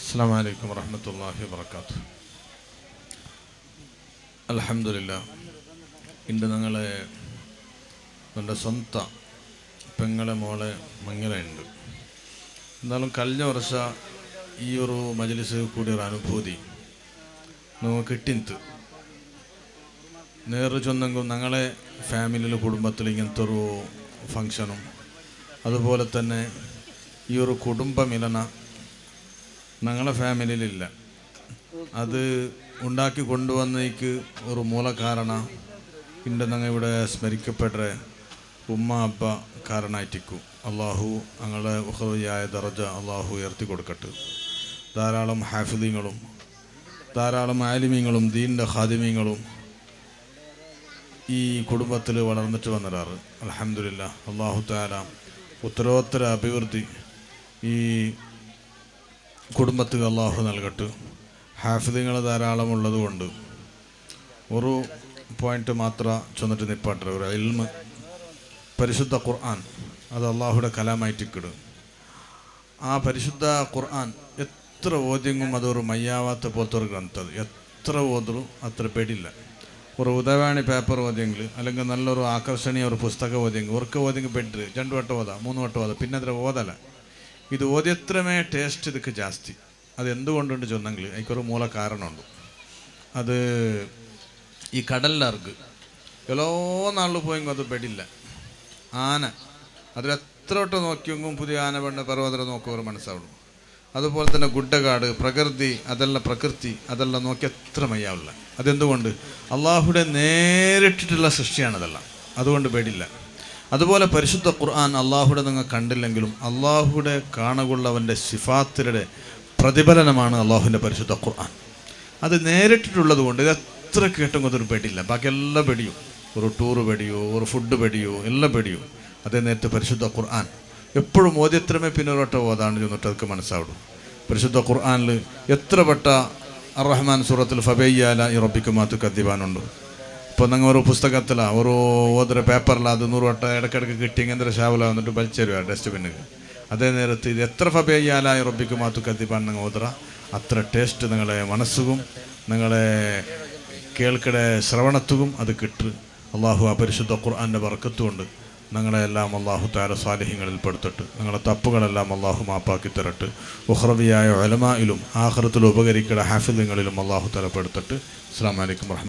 അസ്സലാമു അലൈക്കും വറഹ്മത്തുള്ളാഹി വബറകാതുഹു. അൽഹംദുലില്ലാഹ്. ഇന്ന് ഞങ്ങളെ എൻ്റെ സ്വന്തം പെങ്ങളെ മോളെ മംഗലമുണ്ട്. എന്നാലും കഴിഞ്ഞ വർഷം ഈ ഒരു മജ്ലിസ് കൂടിയൊരു അനുഭൂതി നമുക്ക് കിട്ടിയത് നേരെ ചൊന്നെങ്കിൽ ഞങ്ങളെ ഫാമിലിയിൽ കുടുംബത്തിൽ ഇങ്ങനത്തെ ഒരു ഫങ്ഷനും അതുപോലെ തന്നെ ഈ ഒരു കുടുംബ മിലന ഞങ്ങളെ ഫാമിലിയിലില്ല. അത് ഉണ്ടാക്കി കൊണ്ടുവന്നേക്ക് ഒരു മൂല കാരണം ഇന്ന് ഞങ്ങൾ ഇവിടെ സ്മരിക്കപ്പെട്ട ഉമ്മ അബ്ബ കാരണമായിട്ടിക്കും. അള്ളാഹു ഞങ്ങളെ ഉഖവിയായ ദറജ അള്ളാഹു ഉയർത്തി കൊടുക്കട്ടെ. ധാരാളം ഹാഫിദീങ്ങളും ധാരാളം ആലിമീങ്ങളും ദീനിൻ്റെ ഖാദിമീങ്ങളും ഈ കുടുംബത്തിൽ വളർന്നിട്ട് വന്നിടാറ്. അൽഹംദുലില്ലാഹ്. അള്ളാഹു തആല ഉത്തരോത്തര അഭിവൃദ്ധി ഈ കുടുംബത്തിൽ അള്ളാഹു നൽകട്ടെ. ഹാഫിദുകൾ ധാരാളം ഉള്ളതുകൊണ്ട് ഒരു പോയിന്റ് മാത്രം ചെന്നിട്ട് നിപ്പാട്ട ഒരു ഇൽമ് പരിശുദ്ധ ഖുർആൻ അത് അള്ളാഹുടെ കലാമായിട്ടിക്കിട്. ആ പരിശുദ്ധ ഖുർആൻ എത്ര ഓദ്യെങ്കും അതൊരു മയ്യാവാത്ത പോലത്തെ ഒരു ഗ്രന്ഥം. എത്ര ഓതലും അത്ര പേടില്ല. ഒരു ഉദവാണി പേപ്പർ ഓദ്യെങ്കിൽ അല്ലെങ്കിൽ നല്ലൊരു ആകർഷണീയ ഒരു പുസ്തകം ഓദ്യെങ്കിൽ ഒർക്ക് ഓദ്യെങ്കിൽ പെട്ട് 2 വട്ടം ഓതാ 3 വട്ടം ഓതാ പിന്നെ അത്ര ഓതല. ഇത് ഓദ്യത്രമേ ടേസ്റ്റ് ഇതൊക്കെ ജാസ്തി. അത് എന്തുകൊണ്ടുണ്ട് ചൊന്നെങ്കിൽ അതിക്കൊരു മൂല കാരണമുണ്ട്. അത് ഈ കടലിലർക്ക് എല്ലോ നാളിൽ പോയെങ്കിൽ അത് പെടില്ല. ആന അതിലെത്ര വട്ടം നോക്കിയെങ്കിലും പുതിയ ആന പെണ്ണ് പർവ്വതം നോക്കുമ്പോൾ മനസ്സാവുള്ളൂ. അതുപോലെ തന്നെ ഗുഡ്ഡകാട് പ്രകൃതി അതെല്ലാം നോക്കി എത്ര മയ്യാവില്ല. അതെന്തുകൊണ്ട്? അള്ളാഹുടെ നേരിട്ടിട്ടുള്ള സൃഷ്ടിയാണതെല്ലാം. അതുകൊണ്ട് പേടില്ല. അതുപോലെ പരിശുദ്ധ ഖുർആൻ അള്ളാഹുടെ നിങ്ങൾ കണ്ടില്ലെങ്കിലും അള്ളാഹുടെ കാണുകൊള്ളവൻ്റെ സിഫാത്തിരുടെ പ്രതിഫലനമാണ് അള്ളാഹുവിൻ്റെ പരിശുദ്ധ ഖുർആൻ. അത് നേരിട്ടിട്ടുള്ളത് കൊണ്ട് ഇത് എത്ര കേട്ടെങ്കിൽ അതൊരു പേടില്ല. ബാക്കി എല്ലാം പേടിയും. ഒരു ടൂറ് പേടിയോ ഒരു ഫുഡ് പേടിയോ എല്ലാം പേടിയോ. അതേ നേരത്തെ പരിശുദ്ധ ഖുർആൻ എപ്പോഴും ഓദ്യത്രമേ പിന്നൊരൊട്ട ഓതാണ് ചെന്നിട്ട് അതൊക്കെ മനസ്സാവിടും. പരിശുദ്ധ ഖുർആനിൽ എത്ര വട്ട അർ-റഹ്മാൻ സൂറത്തിൽ ഫബയ്യാല ഈ റബ്ബിക്കുമാത്തു കദ്ദിബാനുണ്ട്. ഇപ്പോൾ നിങ്ങൾ ഒരു പുസ്തകത്തിലാണ് ഒരു ഓതര പേപ്പറിലാണ് അത് 100 വട്ടം ഇടയ്ക്കിടയ്ക്ക് കിട്ടിയെങ്കിൽ എന്തൊരു ഷാവല വന്നിട്ട് വലിച്ചെരുക ഡസ്റ്റ്ബിന്നിൽ. അതേ നേരത്ത് ഇത് എത്ര ഫബയ്യാലായി റബ്ബിക്കുമാത്തു കദ്ദിബാൻ നിങ്ങൾ ഓതറ അത്ര ടേസ്റ്റ് നിങ്ങളെ മനസ്സും നിങ്ങളെ കേൾക്കടെ ശ്രവണത്തും അത് കിട്ടും. അള്ളാഹു ആ പരിശുദ്ധ ഖുർആൻ്റെ ബർക്കത്തുകൊണ്ട് ഞങ്ങളെല്ലാം അള്ളാഹു തആല സാലിഹ്യങ്ങളിൽ പെടുത്തിട്ട് ഞങ്ങളെ തപ്പുകളെല്ലാം അള്ളാഹു മാപ്പാക്കി തരട്ട്. ഉഖ്റവിയായ ഉലമായിലും ആഖിറത്തിൽ ഉപകരിക്കുന്ന ഹാഫിദുകളിലും അള്ളാഹു തആല പെടുത്തിട്ട്. അസ്സലാമു അലൈക്കും വറഹ്മത്തുള്ളാഹി.